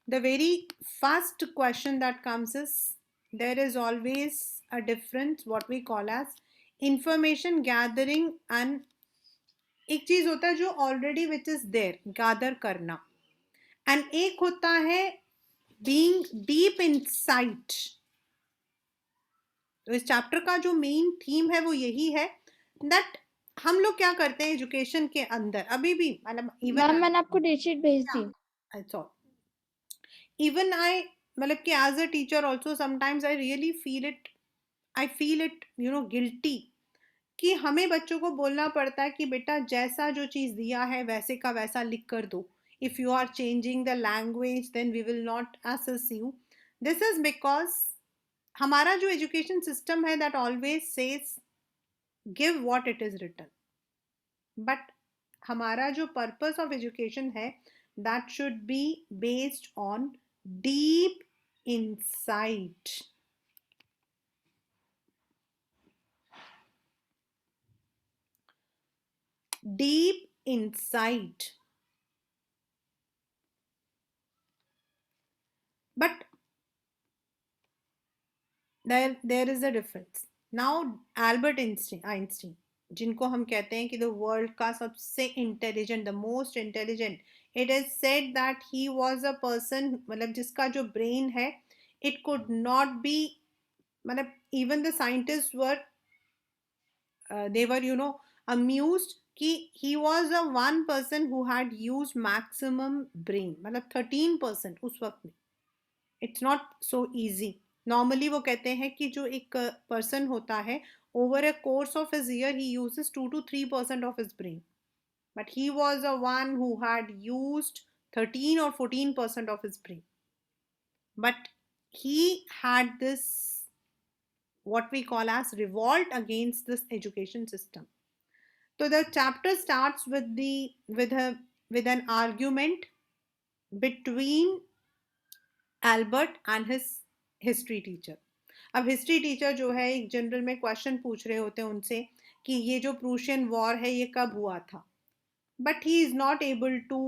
The very first question that comes is, there is always a difference what we call as information gathering and एक चीज होता है जो already which is there gather करना, and एक होता है बीइंग डीप इनसाइट. तो इस चैप्टर का जो मेन थीम है वो यही है दैट हम लोग क्या करते हैं एजुकेशन के अंदर अभी भी, मतलब मैम इवन मैंने आपको डेट शीट भेज दी। आई सॉ इवन आई, मतलब कि as a teacher also sometimes I really feel it, I feel it guilty कि हमें बच्चों को बोलना पड़ता है कि बेटा जैसा जो चीज़ दिया है वैसे का वैसा लिख कर दो. If you are changing the language then we will not assess you. This is because हमारा जो एजुकेशन सिस्टम है that always says give what it is written, but हमारा जो पर्पस ऑफ एजुकेशन है that should be based on deep insight. Deep insight. But there is a difference. Now Albert Einstein, जिनको हम कहते हैं कि the world का सबसे intelligent, the most intelligent, it is said that he was a person, मतलब जिसका जो ब्रेन है इट कुड नॉट बी, मतलब even the scientist were they were amused कि he was a one person who had used maximum brain, मतलब 13% उस वक्त में. It's not so easy. Normally वो कहते हैं कि जो एक पर्सन होता है over a course of his year he uses 2 to 3% of his brain, but he was a one who had used 13 or 14% of his brain. But he had this, what we call as revolt against this education system. So the chapter starts with an argument between Albert and his history teacher. अब history teacher जो है एक general में question पूछ रहे होते हैं उनसे कि ये जो प्रूशियन वॉर है ये कब हुआ था, but he is not able to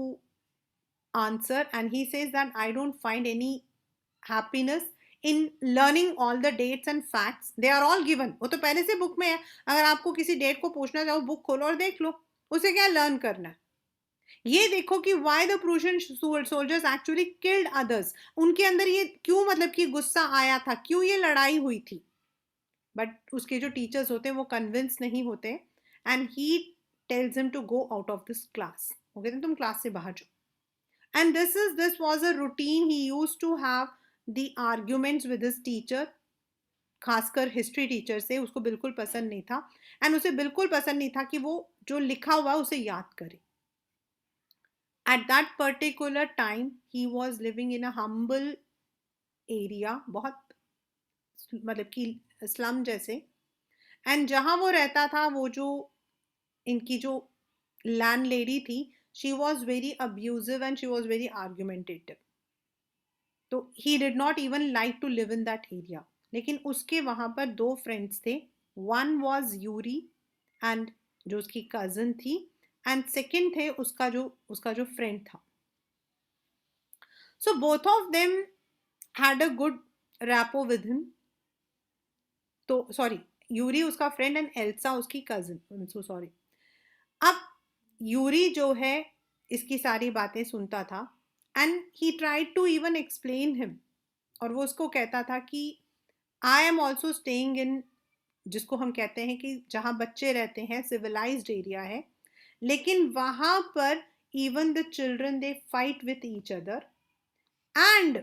answer and he says that I don't find any happiness in learning all the dates and facts, they are all given, वो तो पहले से बुक में है. अगर आपको किसी डेट को पूछना चाहो बुक खोलो और देख लो, उसे क्या लर्न करना है. ये देखो कि why the Prussian soldiers actually killed others, उनके अंदर ये क्यों, मतलब कि गुस्सा आया था, क्यों ये लड़ाई हुई थी. बट उसके जो टीचर्स होते हैं वो कन्विंस नहीं होते and he tells him to go out of this class. वो कहते हैं तुम क्लास से बाहर जाओ. And this was a routine he used to have the arguments with his teacher, खासकर हिस्ट्री टीचर से. उसको बिल्कुल पसंद नहीं था एंड उसे बिल्कुल पसंद नहीं था कि वो जो लिखा हुआ उसे याद करे. At that particular time he was living in a humble area, बहुत मतलब कि स्लम जैसे. एंड जहां वो रहता था वो जो इनकी जो लैंड लेडी थी she was very abusive and she was very argumentative. तो he did not even like to live in that area. लेकिन उसके वहां पर दो फ्रेंड्स थे. वन वॉज यूरी एंड जो उसकी कजन थी, एंड सेकेंड थे उसका जो फ्रेंड था. So both of them had a good rapport with him. तो सॉरी, यूरी उसका फ्रेंड एंड एल्सा उसकी कजिन. So sorry. अब यूरी जो है इसकी सारी बातें सुनता था and he tried to even explain him. और वो उसको कहता था कि I am also staying in, जिसको हम कहते हैं कि जहाँ बच्चे रहते हैं सिविलाइज्ड एरिया है, लेकिन वहां पर even the children they fight with each other and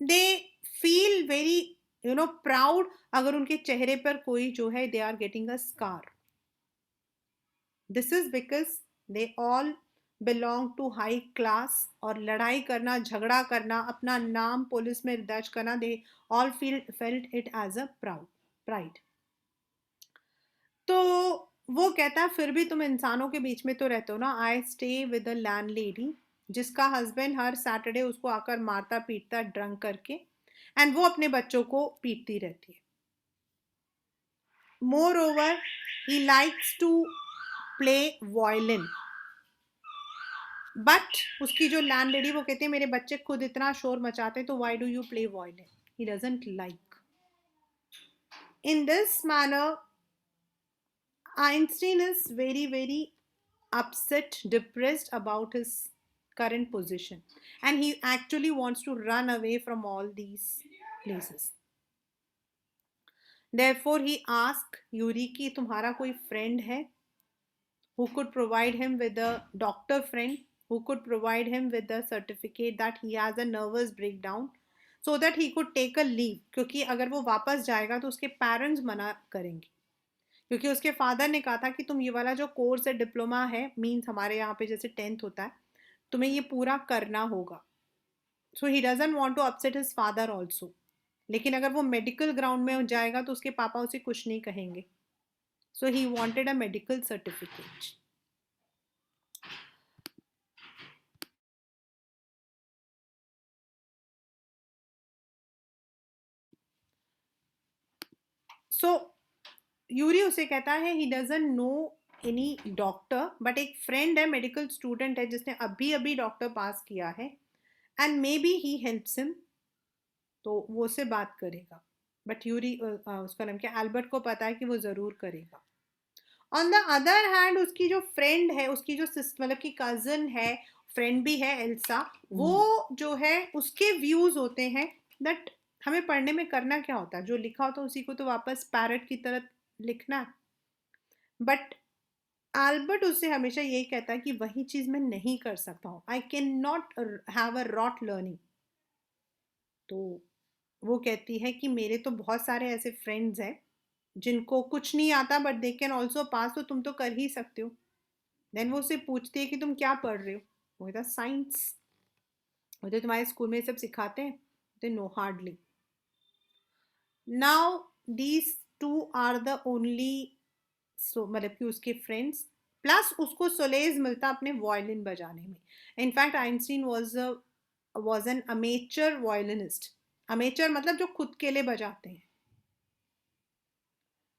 they feel very proud अगर उनके चेहरे पर कोई जो है they are getting a scar. This is because they all belong to high class. और लड़ाई करना, झगड़ा करना, अपना नाम पुलिस में दर्ज करना, they all felt it as a pride. तो वो कहता है फिर भी तुम इंसानों के बीच में तो रहते हो ना. I stay with a land lady जिसका हस्बैंड हर सैटरडे उसको आकर मारता पीटता ड्रंक करके, एंड वो अपने बच्चों को पीटती रहती है. Moreover he likes to play violin. But उसकी जो लैंड लेडी वो कहती है मेरे बच्चे खुद इतना शोर मचाते तो why do you play violin, he doesn't like. In this manner Einstein is very, very upset, depressed about his current position, and he actually wants to run away from all these places. Therefore, he asked Yuri कि तुम्हारा कोई friend है who could provide him with a doctor friend who could provide him with a certificate that he has a nervous breakdown so that he could take a leave, क्योंकि अगर वो वापस जाएगा तो उसके पेरेंट्स मना करेंगे, क्योंकि उसके फादर ने कहा था कि तुम ये वाला जो कोर्स है डिप्लोमा है, मीन्स हमारे यहाँ पे जैसे 10th होता है, तुम्हें ये पूरा करना होगा. So he doesn't want to upset his father also. लेकिन अगर वो मेडिकल ग्राउंड में जाएगा तो उसके पापा उसे कुछ नहीं कहेंगे. So he wanted a medical certificate. So Yuri उसे कहता है he doesn't know any doctor, but एक फ्रेंड है, मेडिकल स्टूडेंट है जिसने अभी अभी डॉक्टर पास किया है, and maybe he helps him, तो वो उससे बात करेगा. बट यूरी उसका नाम क्या, एल्बर्ट को पता है कि वो ज़रूर करेगा. ऑन द अदर हैंड उसकी जो फ्रेंड है, उसकी जो मतलब कि कज़न है, फ्रेंड भी है, एल्सा, वो जो है उसके व्यूज़ होते हैं दैट हमें पढ़ने में करना क्या होता है, जो लिखा होता है उसी को तो वापस पैरट की तरह लिखना. बट एल्बर्ट उससे हमेशा यही कहता है कि वही चीज़ मैं नहीं कर सकता हूँ, I can not have a rote learning. तो वो कहती है कि मेरे तो बहुत सारे ऐसे फ्रेंड्स हैं जिनको कुछ नहीं आता but they can also pass, तो तुम तो कर ही सकते हो. देन वो उससे पूछती है कि तुम क्या पढ़ रहे हो. वो कहता साइंस. वो तो तुम्हारे स्कूल में ये सब सिखाते हैं. तो no, hardly. Now these two are the only, so मतलब कि उसके फ्रेंड्स, प्लस उसको सोलेज मिलता अपने वायलिन बजाने में. In fact Einstein was an amateur violinist. Amateur मतलब जो खुद के लिए बजाते हैं.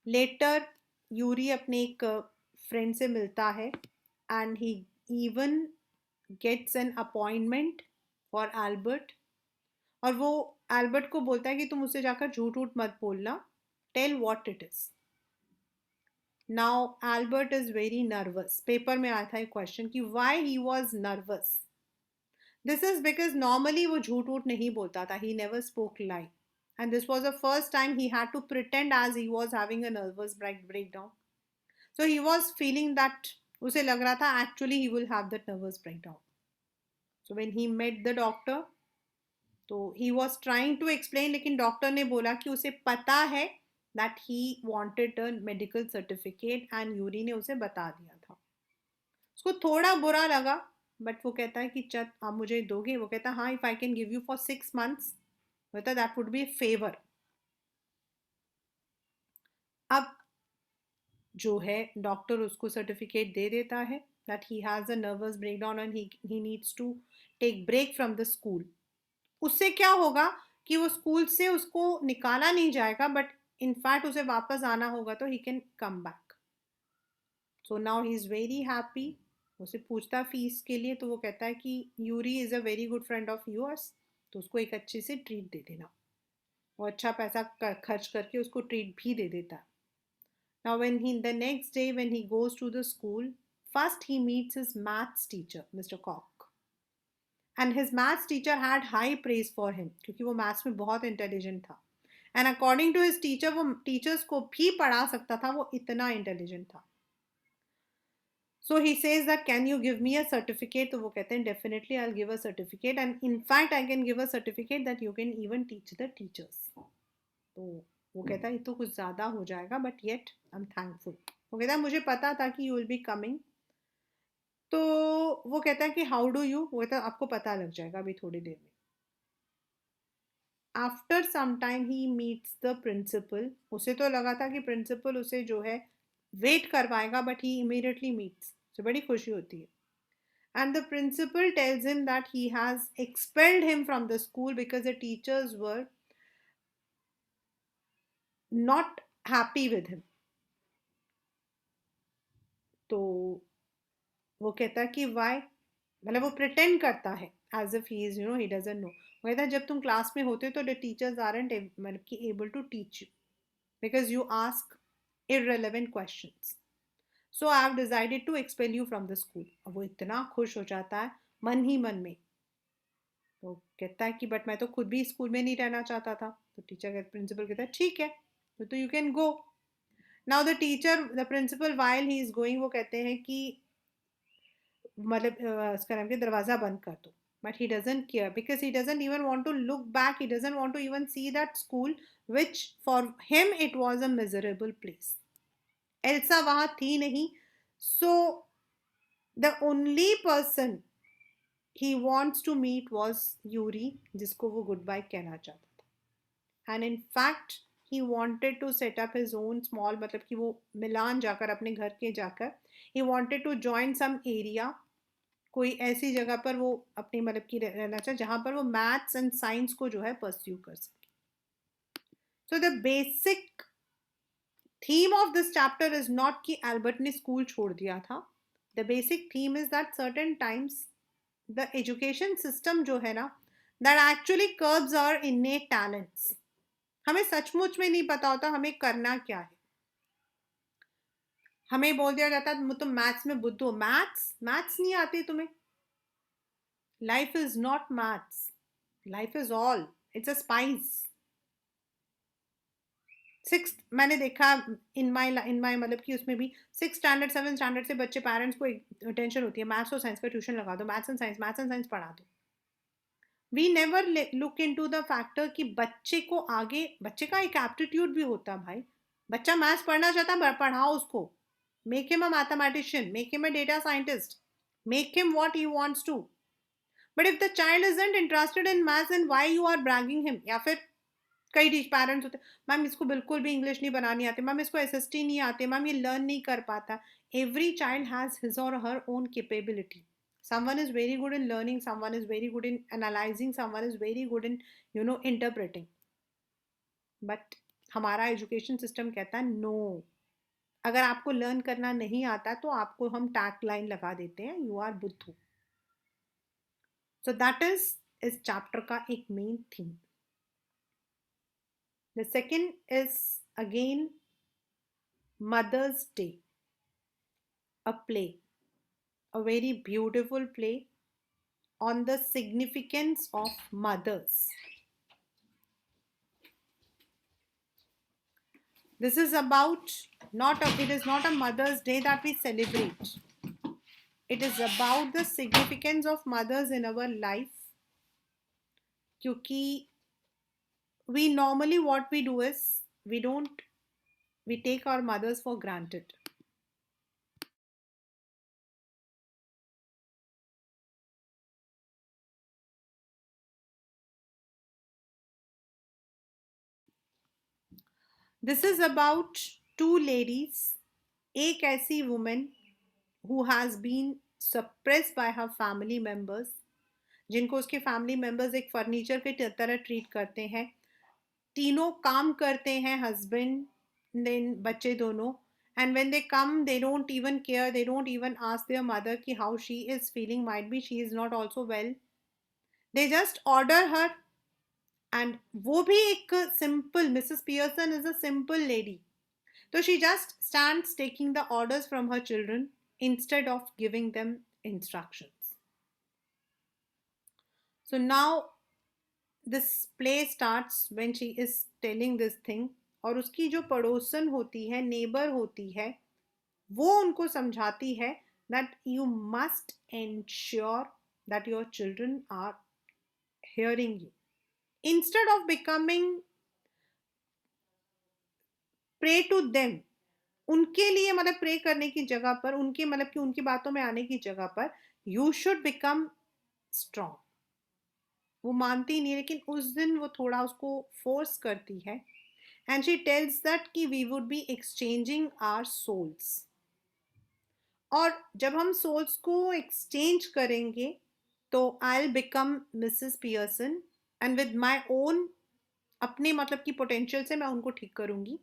लेटर यूरी अपने एक फ्रेंड से मिलता है and he even gets an appointment for Albert. और वो एल्बर्ट को बोलता है कि तुम उससे जाकर झूठ वूठ मत बोलना, tell what it is. Now Albert is very nervous. Paper में आया था एक क्वेश्चन कि why he was nervous. This is because normally वो झूठ वूठ नहीं बोलता था, he never spoke lie, and this was the first time he had to pretend as he was having a nervous breakdown. So he was feeling that उसे लग रहा था actually he will have that nervous breakdown. So when he met the doctor, तो he was trying to explain, लेकिन doctor ने बोला कि उसे पता है that he wanted a medical certificate and Yuri ने उसे बता दिया था. उसको थोड़ा बुरा लगा, बट वो कहता है कि चल आप मुझे दोगे. वो कहता है हाँ, if I can give you for 6 months, कहता that would be a favour. अब जो है डॉक्टर उसको सर्टिफिकेट दे देता है that he has a nervous breakdown and he needs to take break from the school. उससे क्या होगा कि वो स्कूल से उसको निकाला नहीं जाएगा, बट इनफैक्ट उसे वापस आना होगा तो he can come back. So now he is very happy. उसे पूछता फीस के लिए, तो वो कहता है कि Yuri is a very good friend of yours, तो उसको एक अच्छी सी ट्रीट दे देना. वो अच्छा पैसा खर्च करके उसको ट्रीट भी दे देता है. Now, when he the next day when he goes to the school, first he meets his maths teacher, Mr. Cock, and his maths teacher had high praise for him क्योंकि वो maths में बहुत intelligent था. And according to his teacher, वो teachers को भी पढ़ा सकता था, वो इतना intelligent था. So he says that can you give me a certificate? तो वो कहते हैं definitely I'll give a certificate, and in fact I can give a certificate that you can even teach the teachers. तो वो कहता है ये तो कुछ ज़्यादा हो जाएगा, but yet I am thankful. वो कहता है मुझे पता था कि यू विल बी कमिंग. तो वो कहता है कि हाउ डू यू. वो कहता है आपको पता लग जाएगा अभी थोड़ी देर में. After some time he meets the principal. उसे तो लगा था कि प्रिंसिपल उसे जो है वेट करवाएगा, बट ही इमीडिएटली मीट्स. उसे बड़ी खुशी होती है. And the principal tells him that he has expelled him from the school because the teachers were not happy with him. तो वो कहता है कि वाई. मतलब वो प्रिटेंड करता है as if he is he doesn't know. कहता है जब तुम क्लास में होते हो तो द टीचर्स आरंट मतलब कि able to teach you because you ask irrelevant questions. So I have decided to expel you from the school. अब वो इतना खुश हो जाता है मन ही मन में। तो कहता है कि बट मैं तो खुद भी स्कूल में नहीं रहना चाहता था। तो टीचर प्रिंसिपल कहता है ठीक है तो you can go. Now the teacher the principal while he is going वो कहते हैं कि मतलब उसका नाम क्या दरवाजा बंद कर दो। But he doesn't care because he doesn't even want to look back, he doesn't want to even see that school which for him it was a miserable place. Elsa वहां थी नहीं। So the only person he wants to meet was Yuri जिसको वो good bye कहना चाहता था। And in fact he wanted to set up his own small मतलब कि वो मिलान जाकर अपने घर के जाकर he wanted to join some area, कोई ऐसी जगह पर वो अपनी मतलब की रहना चाहे जहां पर वो मैथ्स एंड साइंस को जो है परस्यू कर सके। So the basic theme of this chapter is not कि एल्बर्ट ने स्कूल छोड़ दिया था। The basic theme is that certain times the education system जो है ना that actually curbs our innate talents. हमें सचमुच में नहीं पता होता हमें करना क्या है। हमें बोल दिया जाता है तुम मैथ्स में बुद्धू हो। मैथ्स मैथ्स नहीं आती तुम्हें। Life is not maths, life is all, it's a spice. Six मैंने देखा इन माई मतलब कि उसमें भी 6 स्टैंडर्ड 7 स्टैंडर्ड से बच्चे पेरेंट्स को टेंशन होती है मैथ्स और साइंस का ट्यूशन लगा दो, मैथ्स एंड साइंस पढ़ा दो। We never look in to the factor कि बच्चे को आगे बच्चे का एक एप्टीट्यूड भी होता है भाई। बच्चा मैथ्स पढ़ना चाहता है पढ़ाओ उसको। Make him a mathematician, make him a data scientist, make him what he wants to. But if the child isn't interested in maths and why you are bragging him. या फिर कई पेरेंट्स होते ma'am इसको बिल्कुल भी English नहीं बनानी आती, मैम इसको एसएसटी नहीं आती, मैम ये लर्न नहीं कर पाता। एवरी चाइल्ड हैज हिज और her own capability. someone is very good in learning, someone is very good in analyzing, someone is very good in interpreting. But हमारा एजुकेशन सिस्टम कहता है नो, अगर आपको लर्न करना नहीं आता तो आपको हम टैग लाइन लगा देते हैं यू आर बुद्धू। सो दैट इज इस चैप्टर का एक main theme. The second is again Mother's Day, a play, a very beautiful play on the significance of mothers. This is about it is not a Mother's Day that we celebrate. It is about the significance of mothers in our life. क्योंकि we normally what we do is we take our mothers for granted. This is about two ladies, एक ऐसी woman who has been suppressed by her family members, जिनको उसके family members एक furniture के तरह treat करते हैं। तीनों काम करते हैं, हस्बैंड देन बच्चे दोनों। And when they come they don't even care, they don't even ask their mother कि how she is feeling, might be she is not also well. They just order her. And वो भी एक simple, Mrs Pearson is a simple lady, तो she just stands taking the orders from her children instead of giving them instructions. So now this play starts when she is telling this thing, और उसकी जो पड़ोसन होती है, neighbour होती है, वो उनको समझाती है that you must ensure that your children are hearing you. Instead of becoming pray to them, उनके लिए मतलब प्रे करने की जगह पर, उनके मतलब कि उनकी बातों में आने की जगह पर यू शुड बिकम स्ट्रांग। वो मानती नहीं, लेकिन उस दिन वो थोड़ा उसको फोर्स करती है। एंड शी टेल्स दैट कि we would be exchanging our souls, और जब हम सोल्स को एक्सचेंज करेंगे तो I will become Mrs Pearson and with my own अपने मतलब की पोटेंशियल से मैं उनको ठीक करूंगी।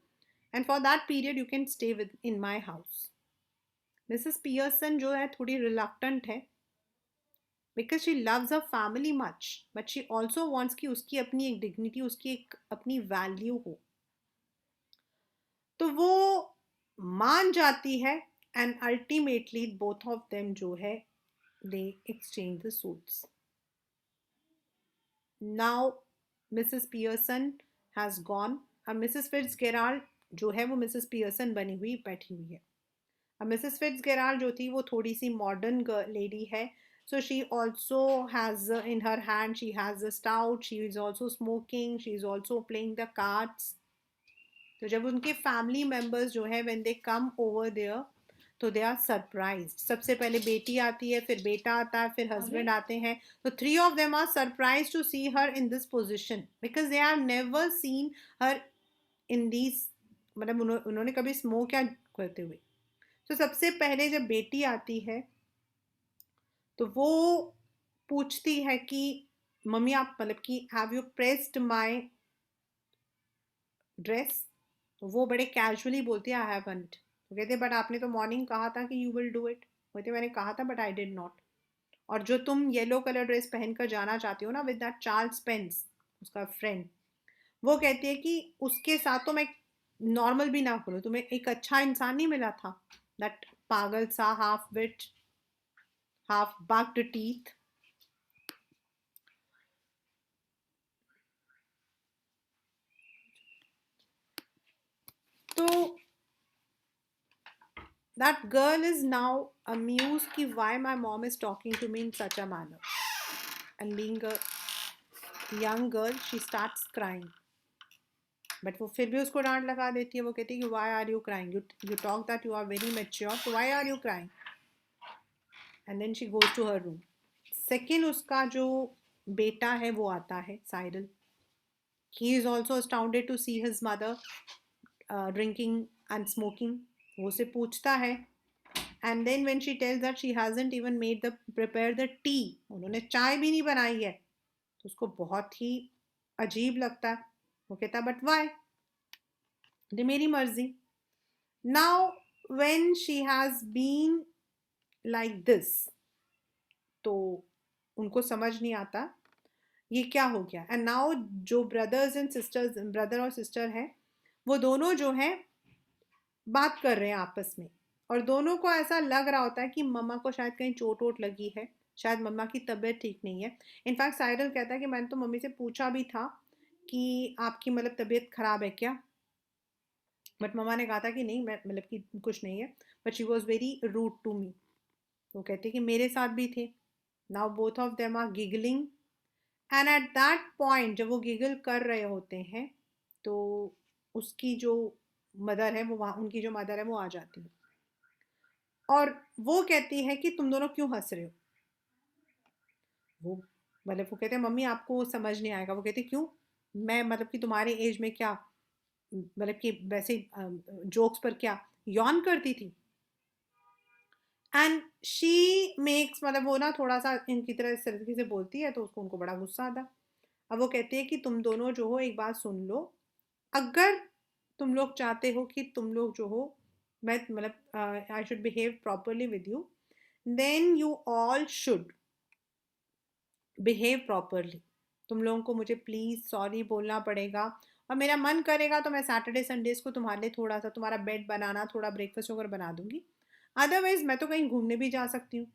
And for that period you can stay with in my house. Mrs Pearson जो है थोड़ी रिलक्टेंट है, because she loves a family much, but she also wants कि उसकी अपनी एक डिग्निटी, उसकी एक अपनी वैल्यू हो। तो वो मान जाती है, and ultimately both of them जो है दे exchange the suits. Now Mrs Pearson has gone. अब मिसेस फिट्जगेराल्ड जो है वो मिसेस पियर्सन बनी हुई बैठी हुई है। अब मिसेस फिट्जगेराल्ड जो थी वो थोड़ी सी मॉडर्न लेडी है, so she also has in her hand she has a stout, she is also smoking, she is also playing the cards। तो जब उनके फैमिली मेंबर्स जो है when they come over there, तो दे आर सरप्राइज्ड। सबसे पहले बेटी आती है, फिर बेटा आता है, फिर हस्बैंड आते हैं। तो three of them are surprise to see her in this position, because they are never seen her in these, मतलब उन्होंने कभी स्मोक या करते हुए। तो सबसे पहले जब बेटी आती है तो वो पूछती है कि मम्मी आप मतलब कि have you pressed my dress. तो वो बड़े कैजुअली बोलती है आई हैवंट। तो कहते बट आपने तो मॉर्निंग कहा था कि यू विल डू इट। कहते मैंने कहा था बट आई डिड नॉट। और जो तुम येलो कलर ड्रेस पहनकर जाना चाहती हो ना विद दैट चार्ल्स पेंस, उसका फ्रेंड, वो कहती है कि उसके साथ तो मैं नॉर्मल भी ना बोलूँ, तुम्हें एक अच्छा इंसान नहीं मिला था, दैट पागल सा हाफ विट हाफ बग्ड टीथ। तो that girl is now amused कि why my mom is talking to me in such a manner, and being a young girl she starts crying, but वो फिर भी उसको डांट लगा देती है। वो कहती है कि why are you crying, you talk that you are very mature, so why are you crying, and then she goes to her room। Second उसका जो बेटा है वो आता है Cyril. he is also astounded to see his mother drinking and smoking। वो उसे पूछता है, and then when she tells that she hasn't even made the prepare the tea, उन्होंने चाय भी नहीं बनाई है, तो उसको बहुत ही अजीब लगता है। वो कहता बट वाई, ये मेरी मर्जी। Now when she has been like this, तो उनको समझ नहीं आता ये क्या हो गया। एंड नाउ जो ब्रदर्स एंड सिस्टर्स, ब्रदर और सिस्टर हैं, वो दोनों जो हैं बात कर रहे हैं आपस में, और दोनों को ऐसा लग रहा होता है कि मम्मा को शायद कहीं चोट वोट लगी है, शायद मम्मा की तबीयत ठीक नहीं है। इनफैक्ट साइरल कहता है कि मैंने तो मम्मी से पूछा भी था कि आपकी मतलब तबीयत खराब है क्या, बट मम्मा ने कहा था कि नहीं, मैं मतलब कि कुछ नहीं है, but she was very rude to me. वो कहते कि मेरे साथ भी थे। Now both of them are giggling, and at that point जब वो गिगल कर रहे होते हैं, तो उसकी जो मदर है वो वहाँ, उनकी जो मदर है वो आ जाती है, और वो कहती है कि तुम दोनों क्यों हंस रहे हो। वो मतलब वो कहते हैं मम्मी आपको समझ नहीं आएगा। वो कहते क्यों, मैं मतलब कि तुम्हारे एज में क्या मतलब कि वैसे जोक्स पर क्या यॉन करती थी। एंड शी मेक्स, मतलब वो ना थोड़ा सा इनकी तरह इस तरीके से बोलती है, तो उसको उनको बड़ा गुस्सा आता। अब वो कहती है कि तुम दोनों जो हो एक बात सुन लो, अगर तुम लोग चाहते हो कि तुम लोग जो हो, मैं मतलब I should behave properly with you, then you all should behave properly. तुम लोगों को मुझे प्लीज़ सॉरी बोलना पड़ेगा, और मेरा मन करेगा तो मैं सैटरडे संडेज को तुम्हारे लिए थोड़ा सा तुम्हारा बेड बनाना, थोड़ा ब्रेकफास्ट वगैरह बना दूंगी, अदरवाइज मैं तो कहीं घूमने भी जा सकती हूँ।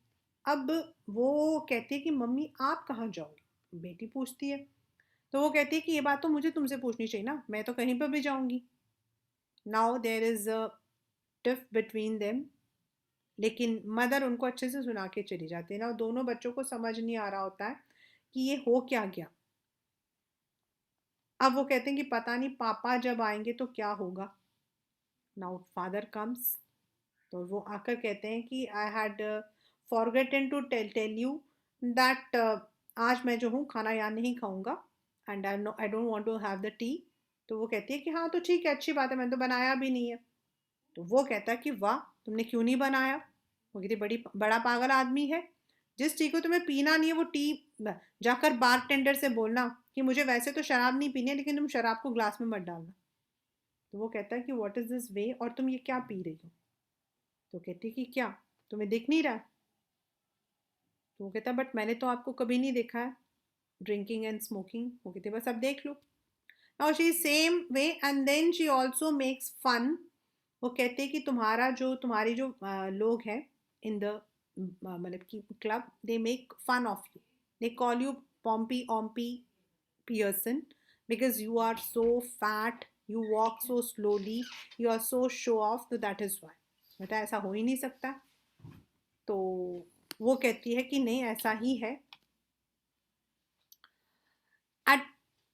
अब वो कहती है कि मम्मी आप कहाँ जाओगी, बेटी पूछती है। तो वो कहती है कि ये बात तो मुझे तुमसे पूछनी चाहिए ना, मैं तो कहीं पर भी जाऊंगी। Now there is a tiff between them, लेकिन मदर उनको अच्छे से सुना के चली जाती है ना। दोनों बच्चों को समझ नहीं आ रहा होता है कि ये हो क्या गया। अब वो कहते हैं कि पता नहीं पापा जब आएंगे तो क्या होगा। नाउ फादर कम्स, तो वो आकर कहते हैं कि I had forgotten to tell tell you that आज मैं जो हूँ खाना यहाँ नहीं खाऊंगा, and I don't want to have the tea. तो वो कहती है कि हाँ तो ठीक है, अच्छी बात है, मैंने तो बनाया भी नहीं है। तो वो कहता है कि वाह तुमने क्यों नहीं बनाया। वो कहती बड़ी बड़ा पागल आदमी है, जिस टी को तुम्हें पीना नहीं है वो टी जाकर बार टेंडर से बोलना कि मुझे वैसे तो शराब नहीं पीनी है, लेकिन तुम शराब को ग्लास में मत डालना। तो वो कहता है कि व्हाट इज दिस वे, और तुम ये क्या पी रही हो। तो कहती है कि क्या तुम्हें दिख नहीं रहा। तो वो कहता बट मैंने तो आपको कभी नहीं देखा है ड्रिंकिंग एंड स्मोकिंग। वो कहते बस अब देख लो। Now she same way and then she also makes fun. वो कहते हैं कि तुम्हारी जो लोग हैं इन द मतलब कि club, they make fun of you, they call you Pompy Ompy Pearson because you are so fat, you walk so slowly, you are so show off, तो दैट इज वाई। बेटा ऐसा हो ही नहीं सकता। तो वो कहती है कि नहीं ऐसा ही है। एट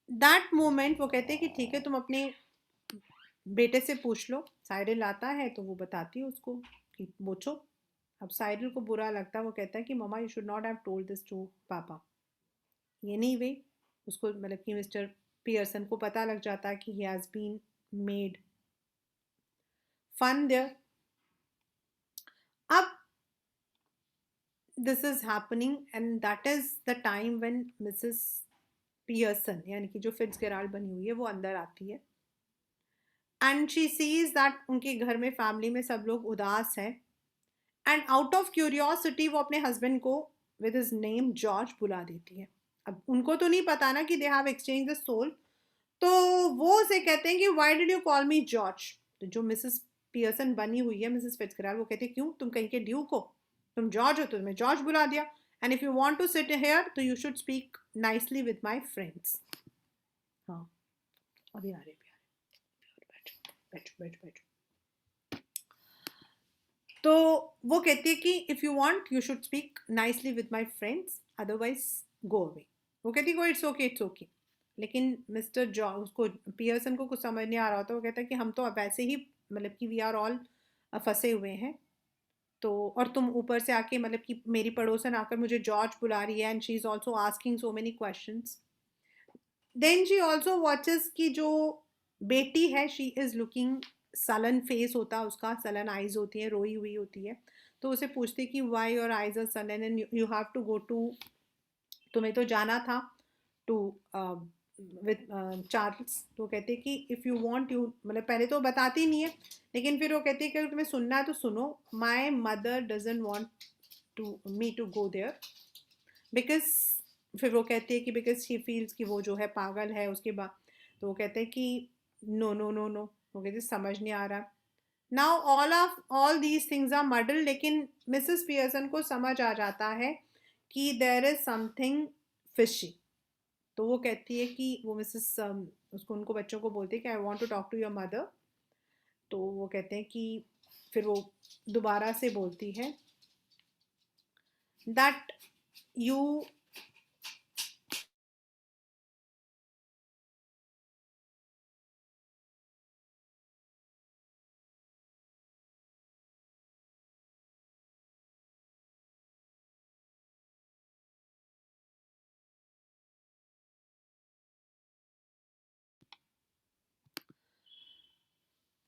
दैट मोमेंट वो कहते हैं कि ठीक है तुम अपने बेटे से पूछ लो, साइरिल आता है तो वो बताती है उसको कि पूछो। अब साइरिल को बुरा लगता है, वो कहता है कि mama you should not have told this to papa. ये नहीं वे उसको मतलब कि मिस्टर पियर्सन को पता लग जाता है कि he has been made fun there. अब this is happening and that is the time when Mrs Pearson यानी कि जो फिट्जगेराल्ड बनी हुई है वो अंदर आती है एंड शी सीज दैट उनके घर में फैमिली में सब लोग उदास है एंड आउट ऑफ क्यूरियोसिटी वो अपने हस्बैंड को विद हिज नेम जॉर्ज बुला देती है। अब उनको तो नहीं पता ना कि they have exchange the soul, तो वो उसे कहते हैं कि why did you call me George. तो जो मिसेस पियर्सन बनी हुई है मिसेस फिट्जगेराल्ड, वो कहते हैं क्यों तुम कहीं के ड्यूक हो, तुम जॉर्ज हो तो तुम्हें जॉर्ज बुला दिया, and if you want to sit here तो you should speak nicely with my friends. हाँ अभी आ रहे प्यारे, बैठो बैठो बैठो बैठो। तो वो कहती है कि if you want you should speak nicely with my friends otherwise go away. वो कहती है इट्स ओके इट्स ओके। लेकिन मिस्टर जॉ उसको पियर्सन को कुछ समझ नहीं आ रहा होता। वो कहता है कि हम तो अब वैसे ही मतलब कि वी आर ऑल फंसे हुए हैं, तो और तुम ऊपर से आके मतलब कि मेरी पड़ोसन आकर मुझे जॉर्ज बुला रही है and she is also asking so many questions. Then she also watches की जो बेटी है she is looking sullen face होता है उसका, सलन आइज होती है, रोई हुई होती है। तो उसे पूछती कि why your eyes are sullen and you have to go to, तुम्हें तो जाना था टू विद चार्ल्स। तो कहते कि इफ़ यू वांट यू मतलब पहले तो बताती नहीं है, लेकिन फिर वो कहती है कि अगर तुम्हें सुनना है तो सुनो, my mother doesn't want to me to go there because, फिर वो कहती है कि बिकॉज शी फील्स कि वो जो है पागल है उसके बाद। तो वो कहते हैं कि नो नो नो नो, वो कहते समझ नहीं आ रहा। Now all these things are muddle, लेकिन मिसेस पियर्सन को समझ आ जाता है कि देर इज समथिंग फिशी। तो वो कहती है कि वो मिसेस उसको उनको बच्चों को बोलती है कि I want to talk to your mother. तो वो कहते हैं कि फिर वो दोबारा से बोलती है दैट यू।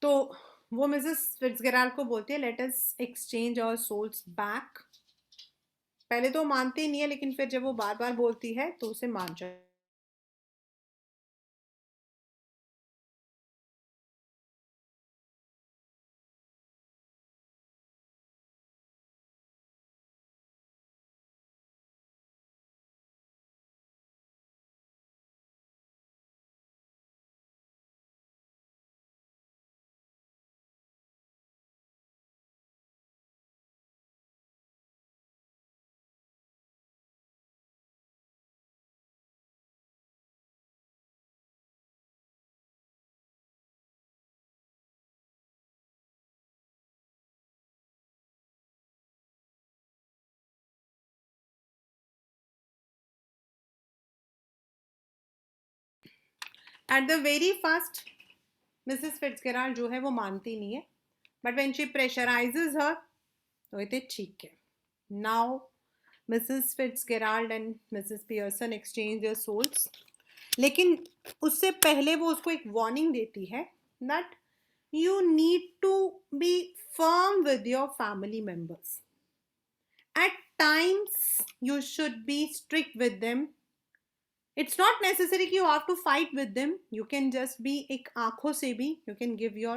तो वो मिसेस फिट्जगेराल्ड को बोलती है let us exchange our souls back. पहले तो मानती नहीं है, लेकिन फिर जब वो बार बार बोलती है तो उसे मान जाए। At the very first Mrs Fitzgerald जो है वो मानती नहीं है, but when she pressurises her तो कहते ठीक है। Now Mrs Fitzgerald and Mrs Pearson exchange their souls, लेकिन उससे पहले वो उसको एक वार्निंग देती है that you need to be firm with your family members. At times, you should be strict with them. It's not necessary कि you have to fight with them. You can just be एक आंखों से भी you can give your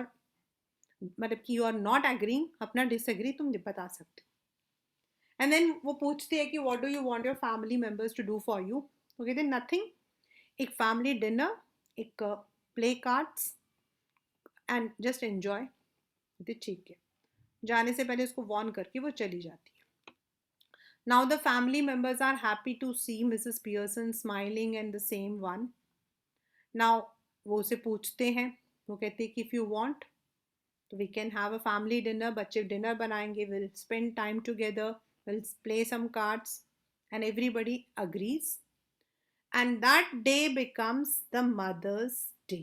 मतलब कि you are not agreeing, अपना disagree तुम बता सकते हो। एंड देन वो पूछती है कि what do you want your family members to do for you, तो कहते हैं नथिंग, एक फैमिली डिनर, एक play cards and just enjoy. ठीक है, जाने से पहले उसको वार्न करके वो चली जाती है। Now the family members are happy to see Mrs Pearson smiling and the same one. Now वो उसे पूछते हैं, वो कहते हैं कि इफ़ यू वांट तो we can have a family dinner, बच्चे डिनर बनाएंगे, will spend time together, will play some cards, and everybody agrees, and that day becomes the mother's day.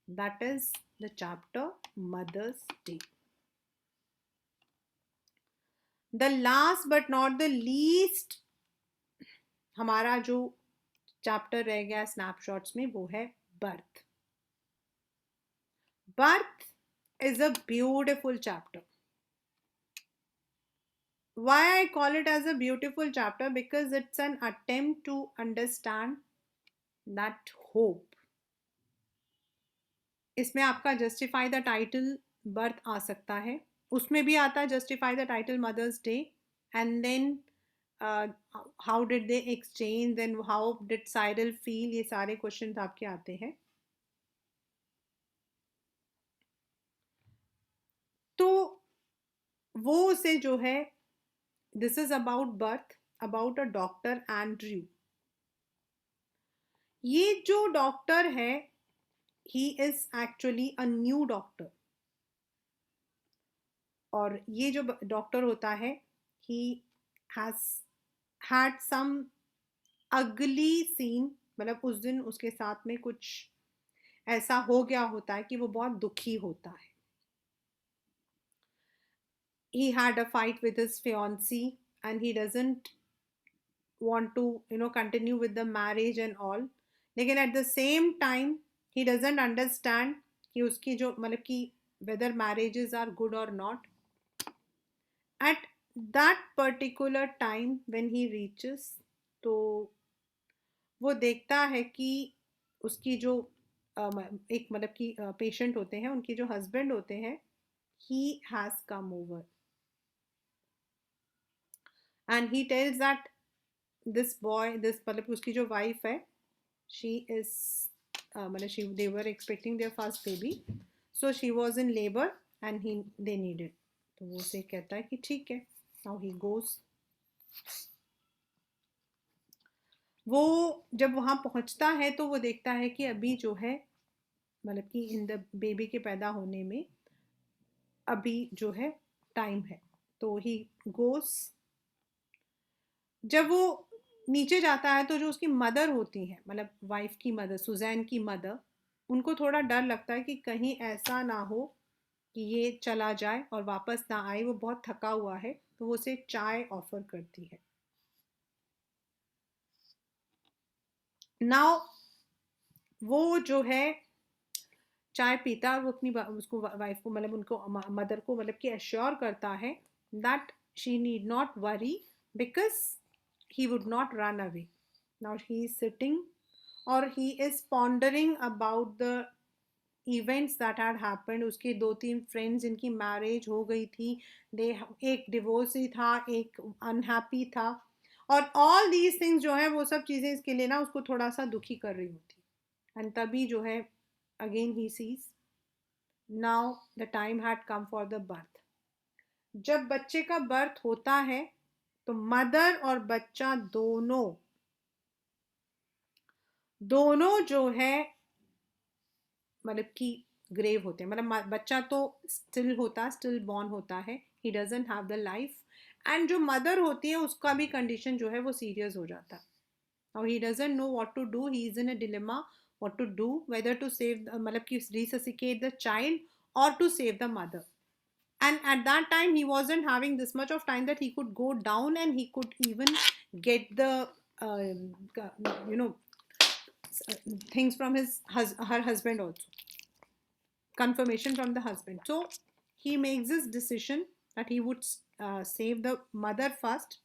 That is the chapter mother's day. The last but not the least हमारा जो chapter रह गया snapshots में वो है birth. Birth is a beautiful chapter. Why I call it as a beautiful chapter? Because it's an attempt to understand that hope. इसमें आपका justify the title birth आ सकता है, उसमें भी आता है justify the title mother's day, and then how did they exchange, then how did Cyril feel, ये सारे क्वेश्चन आपके आते हैं। तो वो उसे जो है, this is about birth, about a doctor Andrew. ये जो डॉक्टर है, he is actually a new doctor, और ये जो डॉक्टर होता है, ही हैज हैड सम अगली सीन, मतलब उस दिन उसके साथ में कुछ ऐसा हो गया होता है कि वो बहुत दुखी होता है। he had a fight with his fiancée and he doesn't want to continue with the marriage and all, लेकिन at the same time he doesn't understand कि उसकी जो मतलब कि whether marriages are good or not. At that particular time when he reaches, तो वो देखता है कि उसकी जो एक मतलब कि पेशेंट होते हैं, उनकी जो हस्बैंड होते हैं, he has come over and he tells that this boy, this मतलब उसकी जो वाइफ है, she is मतलब they were expecting their first baby, so she was in labor and they needed, तो वो उसे कहता है कि ठीक है। now he goes, वो जब वहाँ पहुँचता है तो वो देखता है कि अभी जो है मतलब कि इन द बेबी के पैदा होने में अभी जो है टाइम है, तो ही गोस। जब वो नीचे जाता है तो जो उसकी मदर होती है, मतलब वाइफ की मदर, सुजैन की मदर, उनको थोड़ा डर लगता है कि कहीं ऐसा ना हो कि ये चला जाए और वापस ना आए, वो बहुत थका हुआ है, तो वो उसे चाय ऑफर करती है। नाउ वो जो है चाय पीता है, और वो अपनी उसको वाइफ को मतलब उनको मदर को मतलब कि एश्योर करता है that she need not worry because he would not run away. Now he is sitting or he is pondering about the events that had happened. उसके दो तीन फ्रेंड्स जिनकी मैरिज हो गई थी, दे एक डिवोर्सी था, एक अनहैप्पी था, और ऑल दीज थिंग्स जो है वो सब चीज़ें इसके लिए ना उसको थोड़ा सा दुखी कर रही होती। एंड तभी जो है again he sees now the time had come for the birth. जब बच्चे का बर्थ होता है तो मदर और बच्चा दोनों दोनों जो है मतलब कि ग्रेव होते हैं, मतलब बच्चा तो स्टिल होता, स्टिल बॉर्न होता है, he doesn't have the life, and जो मदर होती है उसका भी कंडीशन जो है वो सीरियस हो जाता है। और he doesn't know what to do, he is in a dilemma what to do, whether to save मतलब कि रिससिकेट द चाइल्ड और to save the mother. And at that time he wasn't having this much of time that he could go down and he could even get the you know things from her husband also, confirmation from the husband. So he makes this decision that he would save the mother first,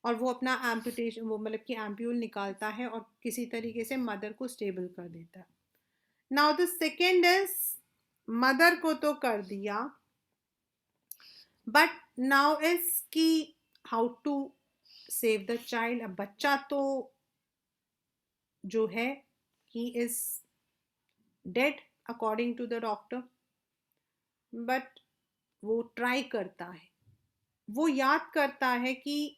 और वो अपना amputation वो मतलब कि ampoule निकालता है और किसी तरीके से मदर को स्टेबल कर देता है। Now the second is, mother को तो कर दिया, बट नाउ इज कि how to save the child. अब बच्चा तो जो है he is dead according to the doctor, but वो ट्राई करता है, वो याद करता है कि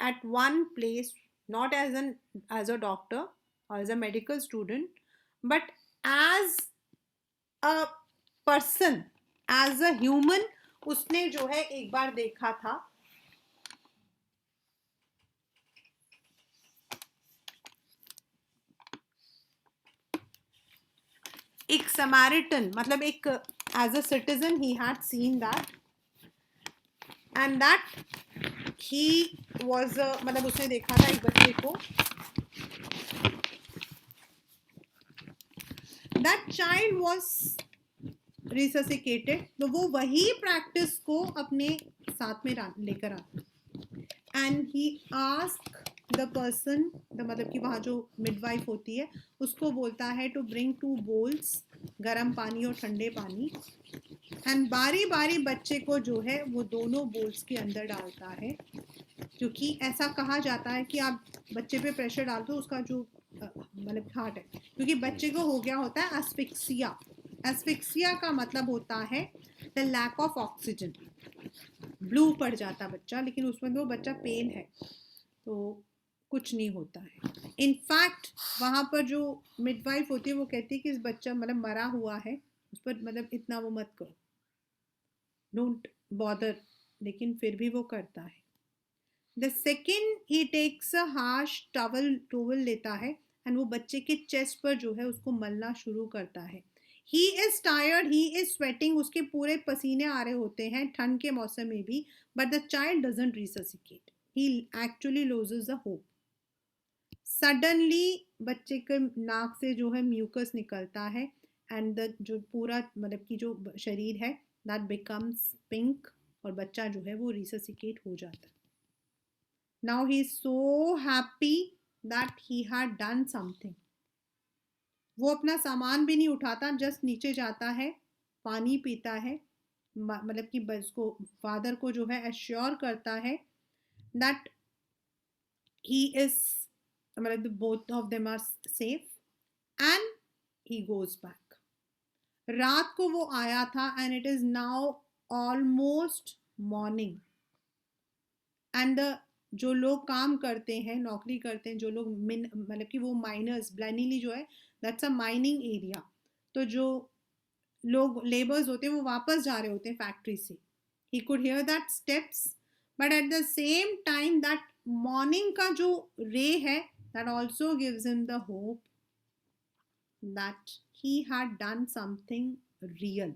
at one place, not as a doctor or as a medical student, but as a person, as a human, उसने जो है एक बार देखा था. एक samaritan, मतलब एक as a citizen he had seen that, and that he was मतलब उसने देखा था एक बच्चे को. That child was resuscitated. तो वो वही प्रैक्टिस को अपने साथ में लेकर आता. And he ask the person, the मतलब कि वहाँ जो मिडवाइफ होती है उसको बोलता है टू ब्रिंग 2 बोल्स, गर्म पानी और ठंडे पानी. एंड बारी बारी बच्चे को जो है वो दोनों बोल्स के अंदर डालता है, क्योंकि ऐसा कहा जाता है कि आप बच्चे पे प्रेशर डाल दो उसका जो मतलब हार्ट है, क्योंकि बच्चे को हो गया होता है एस्फिक्सिया. एस्फिक्सिया का मतलब होता है the lack of oxygen. Blue पड़ जाता बच्चा, लेकिन उसमें वो बच्चा पेन है तो कुछ नहीं होता है. इनफैक्ट वहाँ पर जो मिडवाइफ होती है वो कहती है कि इस बच्चा मतलब मरा हुआ है, उस पर मतलब इतना वो मत करो, डोंट बॉदर, लेकिन फिर भी वो करता है. The second he takes a harsh towel लेता है एंड वो बच्चे के चेस्ट पर जो है उसको मलना शुरू करता है. He is tired, he is sweating, उसके पूरे पसीने आ रहे होते हैं ठंड के मौसम में भी, but the child doesn't resuscitate, he actually loses the hope. Suddenly बच्चे के नाक से जो है म्यूकस निकलता है एंड द जो पूरा मतलब कि जो शरीर है दैट बिकम्स पिंक, और बच्चा जो है वो रिससिकेट हो जाता है. Now he is so happy that he had done something. वो अपना सामान भी नहीं उठाता, जस्ट नीचे जाता है, पानी पीता है, मतलब कि उसको फादर को जो है एश्योर करता है दैट ही इज मतलब both of them are safe, and he goes back. रात को वो आया था and it is now almost morning. And the जो लोग काम करते हैं, नौकरी करते हैं, जो लोग मतलब कि वो माइनर्स, ब्लैनीली जो है दैट्स अ माइनिंग एरिया, तो जो लोग लेबर्स होते हैं वो वापस जा रहे होते हैं फैक्ट्री से. He could hear that steps, but at the same time that morning का जो रे है that also gives him the hope that he had done something real.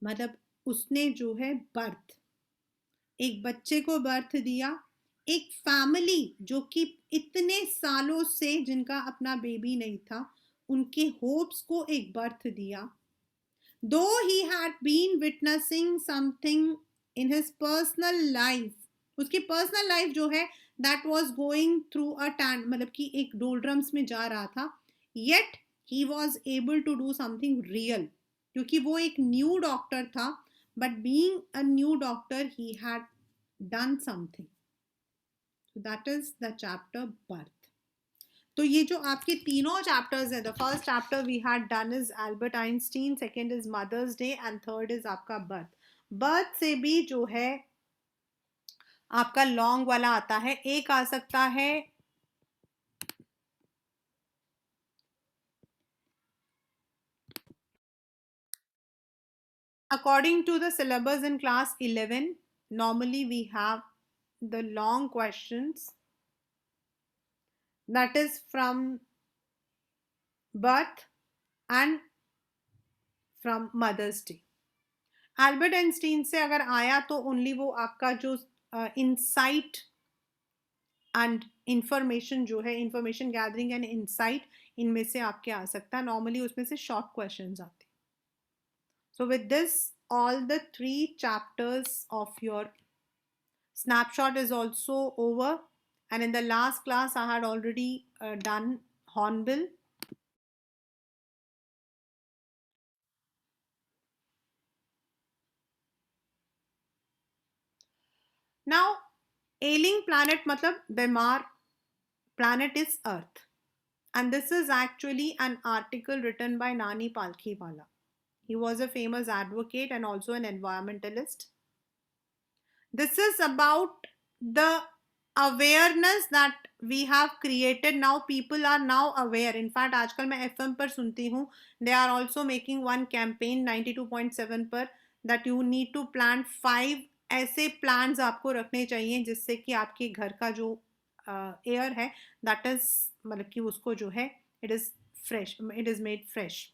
मतलब उसने जो है बर्थ, एक बच्चे को बर्थ दिया, एक फैमिली जो कि इतने सालों से जिनका अपना बेबी नहीं था उनके होप्स को एक बर्थ दिया. Though he had been witnessing something in his personal life, उसकी पर्सनल लाइफ जो है that was going through a tan, मतलब कि एक डोलड्रम्स में जा रहा था, yet he was able to do something real, क्योंकि वो एक न्यू डॉक्टर था, but being a new doctor he had done something. So that is the chapter birth. तो ये जो आपके तीनों चैप्टर्स है, the first chapter we had done is Albert Einstein, second is mother's day and third is आपका birth. Birth से भी जो है आपका लॉन्ग वाला आता है, एक आ सकता है according to the syllabus in class 11. Normally we have the long questions that is from birth and from mother's day. Albert Einstein से अगर आया तो ओनली वो आपका जो इंसाइट एंड इंफॉर्मेशन जो है, इंफॉर्मेशन गैदरिंग एंड इंसाइट, इनमें से आपके आ सकता है. नॉर्मली उसमें से शॉर्ट क्वेश्चंस आते हैं. So with this all the 3 chapters of your snapshot is also over, and in the last class I had already done Hornbill. Ailing planet मतलब बीमार planet is Earth. And this is actually an article written by Nani Palkhiwala. He was a famous advocate and also an environmentalist. This is about the awareness that we have created. Now people are now aware. In fact आजकल मैं FM पर सुनती हूँ, they are also making one campaign 92.7 पर, that you need to plant 5 ऐसे plants आपको रखने चाहिए जिससे कि आपके घर का जो एयर है that is मतलब कि उसको जो है it is fresh, it is made fresh.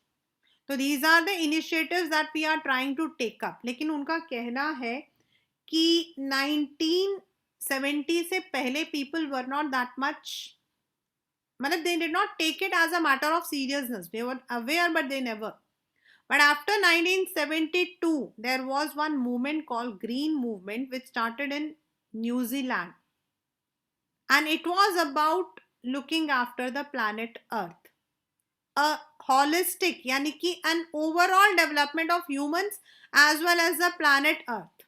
तो these are the initiatives that we are trying to take up. लेकिन उनका कहना है कि 1970 से पहले people were not that much, मतलब they did not take it as a matter of seriousness. They were aware but they never. But after 1972 there was one movement called Green Movement which started in New Zealand, and it was about looking after the planet Earth, a holistic यानी कि an overall development of humans as well as the planet Earth.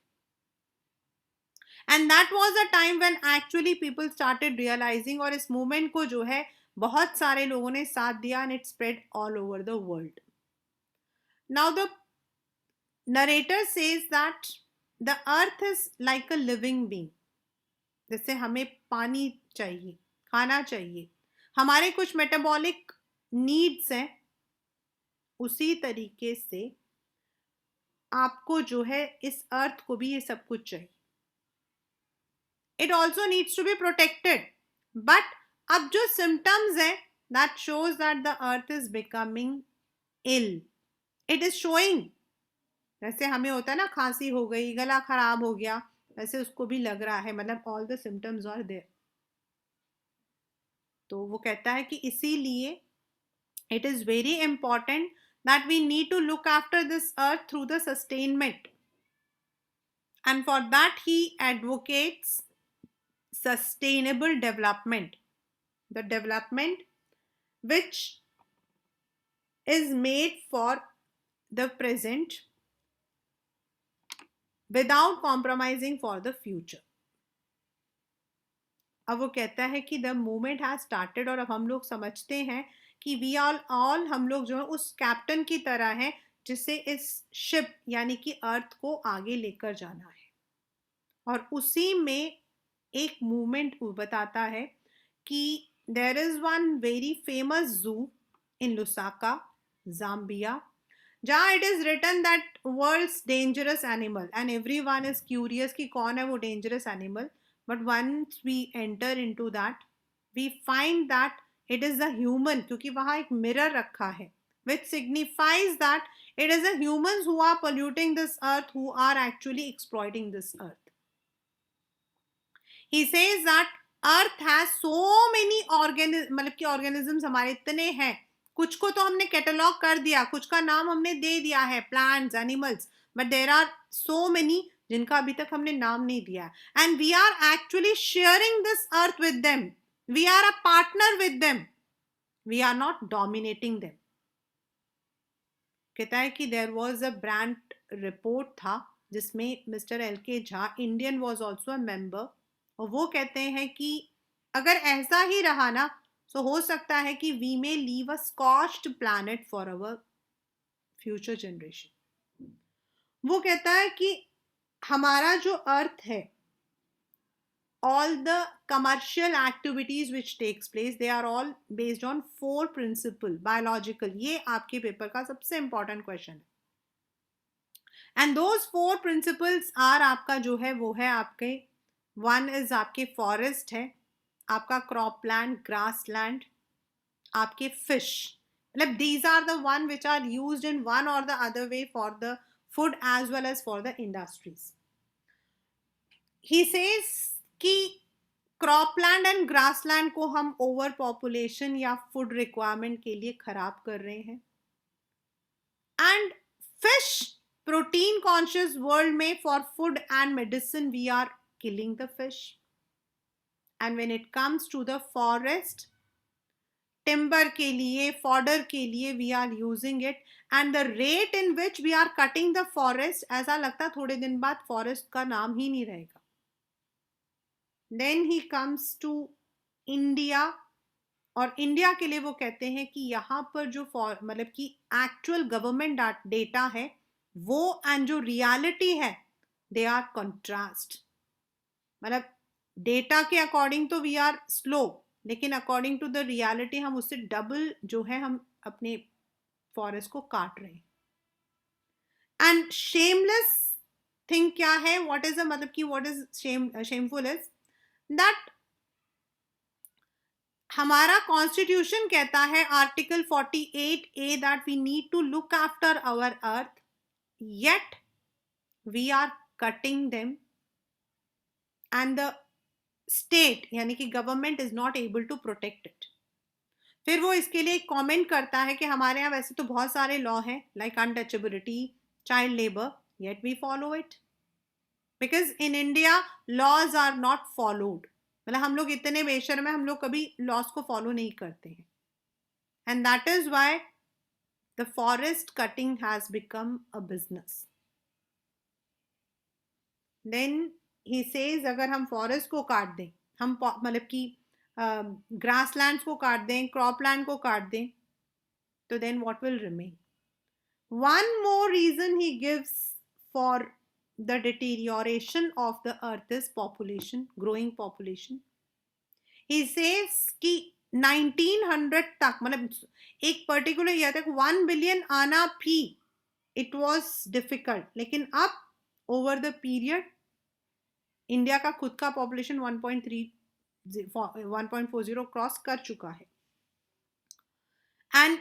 And that was a time when actually people started realizing, और इस movement को जो है बहुत सारे लोगों ने साथ दिया, and it spread all over the world. Now the narrator says that the earth is like a living being. जैसे हमें पानी चाहिए, खाना चाहिए, हमारे कुछ metabolic needs हैं, उसी तरीके से आपको जो है इस अर्थ को भी ये सब कुछ चाहिए. It also needs to be protected. But अब जो symptoms है, that shows that the earth is becoming ill. It is showing. जैसे हमें होता है ना, खांसी हो गई, गला खराब हो गया, वैसे उसको भी लग रहा है, मतलब all the symptoms are there. तो वो कहता है कि इसीलिए it is very important that we need to look after this earth through the sustainment. And for that he advocates sustainable development, the development which is made for the present without compromising for the future. अब वो कहता है कि the movement has started, और अब हम लोग समझते हैं कि we all हम लोग जो है उस कैप्टन की तरह हैं जिससे इस शिप यानी कि अर्थ को आगे लेकर जाना है. और उसी में एक मूवमेंट बताता है कि there is one very famous zoo in Lusaka, Zambia, जहाँ it is written that world's dangerous animal, and everyone is curious कि कौन है वो dangerous animal. But once we enter into that, we find that it is a human, क्योंकि वहाँ एक mirror रखा है, which signifies that it is the humans who are polluting this earth, who are actually exploiting this earth. He says that earth has so many मतलब कि organisms हमारे इतने हैं, कुछ को तो हमने कैटलॉग कर दिया, कुछ का नाम हमने दे दिया है, plants, animals, but there are so many जिनका अभी तक हमने नाम नहीं दिया. And we are actually sharing this earth with them, we are a partner with them, we are not dominating them. कहता है कि there was a brand report था जिसमें mister LK Jha, Indian, was also a member, और वो कहते हैं कि अगर ऐसा ही रहा ना, तो हो सकता है कि we may leave a scorched planet for our future generation. वो कहता है कि हमारा जो अर्थ है, all the commercial activities which takes place, they are all based on 4 principle biological. ये आपके पेपर का सबसे important question है. And those 4 principles are आपका जो है वो है आपके, one is आपके forest है, आपका crop land, grass land, आपके fish, मतलब these are the one which are used in one or the other way for the food as well as for the industries. He says कि cropland and grassland को हम overpopulation या food requirement के लिए खराब कर रहे हैं. And fish, protein conscious world में for food and medicine we are killing the fish. And when it comes to the forest, timber के लिए, fodder के लिए we are using it, and the rate in which we are cutting the forest, ऐसा लगता थोड़े दिन बाद forest का नाम ही नहीं रहेगा. Then he comes to India, और इंडिया के लिए वो कहते हैं कि यहाँ पर जो मतलब कि एक्चुअल गवर्नमेंट डेटा है वो एंड जो रियलिटी है दे आर कंट्रास्ट। मतलब डेटा के अकॉर्डिंग तो वी आर स्लो, लेकिन अकॉर्डिंग टू द रियलिटी हम उससे डबल जो है हम अपने फॉरेस्ट को काट रहे हैं। एंड शेमलेस थिंग क्या है, व्हाट इज मतलब कि what is shameful is that हमारा कॉन्स्टिट्यूशन कहता है article 48A that we need to look after our earth, yet we are cutting them and the state यानी कि government is not able to protect it. फिर वो इसके लिए एक कमेंट करता है कि हमारे यहाँ वैसे तो बहुत सारे लॉ हैं like untouchability, child labour, yet we follow it because in India laws are not followed. मतलब हम लोग इतने बेशर्म है, हम लोग कभी लॉज को फॉलो नहीं करते हैं, and that is why the forest cutting has become a business. Then he says अगर हम फॉरेस्ट को काट दें, हम मतलब कि ग्रास लैंड्स को काट दें, क्रॉप लैंड को काट दें, तो then what will remain? One more reason he gives for the deterioration of the earth is population, growing population. He says कि 1900 तक मतलब एक पर्टिकुलर ईयर तक 1 बिलियन आना भी इट वॉज डिफिकल्ट, लेकिन अब ओवर द पीरियड इंडिया का खुद का पॉपुलेशन 1.40 क्रॉस कर चुका है। एंड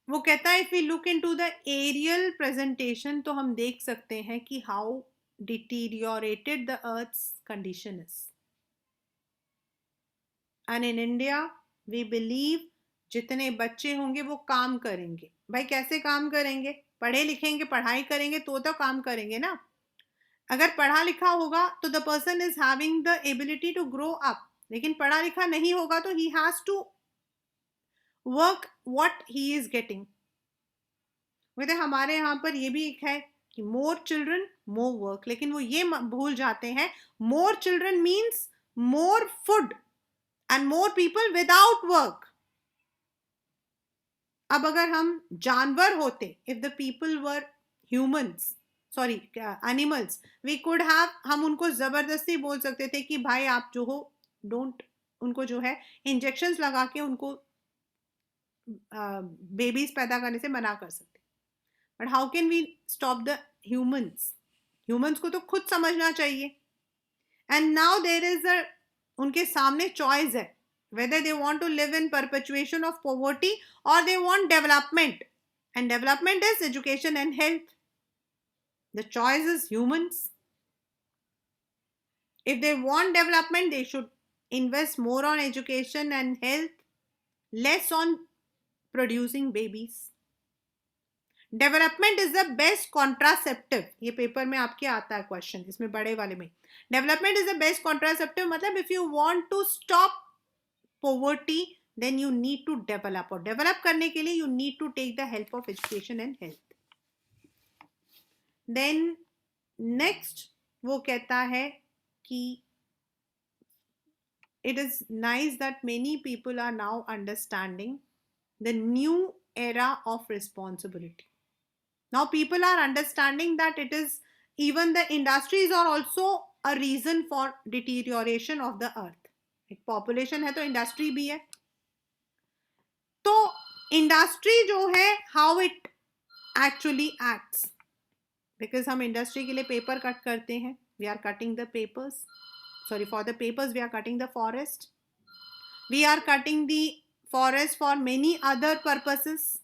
वो कहता है if we look into the aerial presentation तो हम देख सकते हैं कि how deteriorated the earth's condition is. And in India we believe जितने बच्चे होंगे वो काम करेंगे। भाई कैसे काम करेंगे? पढ़े लिखेंगे, पढ़ाई करेंगे तो काम करेंगे ना। अगर पढ़ा लिखा होगा तो the person is having the ability to grow up, लेकिन पढ़ा लिखा नहीं होगा तो he has to work what he is getting. वैसे हमारे यहाँ पर ये भी एक है कि मोर चिल्ड्रन मोर वर्क, लेकिन वो ये भूल जाते हैं more children means more food and more people without work. अब अगर हम जानवर होते, if the people were humans, sorry animals, we could have, हम उनको जबरदस्ती बोल सकते थे कि भाई आप जो हो डोंट, उनको जो है इंजेक्शंस लगा के उनको बेबीज पैदा करने से मना कर सकते। But how can we stop the humans? Humans को तो खुद समझना चाहिए। And now there is a, उनके सामने चॉइस है whether they want to live in perpetuation of poverty or they want development, and development is education and health. The choice is humans. If they want development they should invest more on education and health, less on producing babies. Development is the best contraceptive, ये paper में आपके आता है question, इसमें बड़े वाले में। Development is the best contraceptive मतलब if you want to stop poverty then you need to develop, और डेवलप करने के लिए you need to take the help of education and health. Then next वो कहता है कि it is nice that many people are now understanding the new era of responsibility. Now people are understanding that it is, even the industries are also a reason for deterioration of the earth. एक population है तो industry भी है, तो industry जो है how it actually acts, because हम industry के लिए paper cut करते हैं, we are cutting the papers, sorry for the papers we are cutting the forest, we are cutting the forest for many other purposes,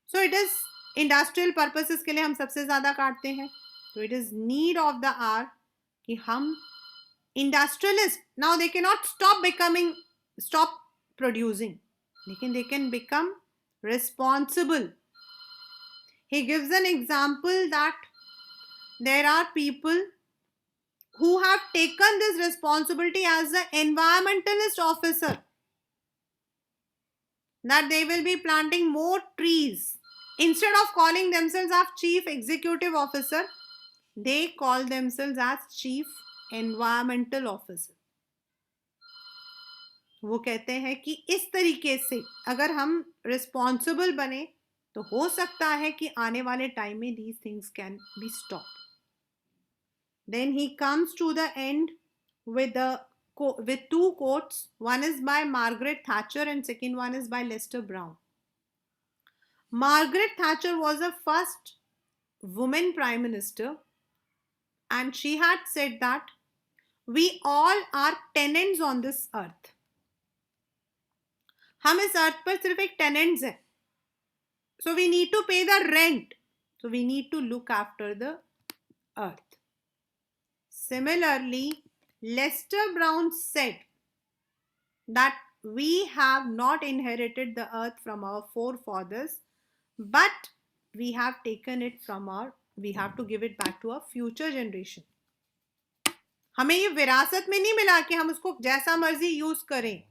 so it is industrial purposes के लिए हम सबसे ज्यादा काटते हैं। तो it is need of the hour कि हम industrialist, now they can not stop producing, लेकिन they can become responsible. He gives an example that there are people who have taken this responsibility as an environmentalist officer, that they will be planting more trees. Instead of calling themselves as chief executive officer, they call themselves as chief environmental officer. वो कहते हैं कि इस तरीके से अगर हम responsible बने तो हो सकता है कि आने वाले टाइम में these things can be stop. Then he comes to the end with the with two quotes. One is by Margaret Thatcher and second one is by Lester Brown. Margaret Thatcher was the first woman prime minister, and she had said that we all are tenants on this earth. हम इस अर्थ पर सिर्फ एक tenants हैं. So we need to pay the rent. So we need to look after the earth. Similarly, Lester Brown said that we have not inherited the earth from our forefathers, but we have taken it from we have to give it back to our future generation. हमें ये विरासत में नहीं मिला कि हम उसको जैसा मर्जी यूज करें.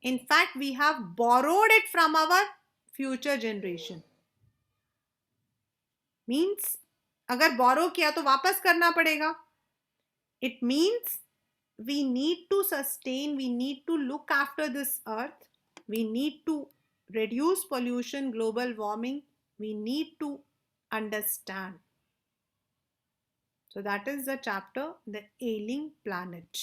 In fact, we have borrowed it from our future generation. Means अगर borrow किया तो वापस करना पड़ेगा. It means we need to sustain, we need to look after this earth, we need to reduce pollution, global warming, we need to understand. So that is the chapter, the ailing planet.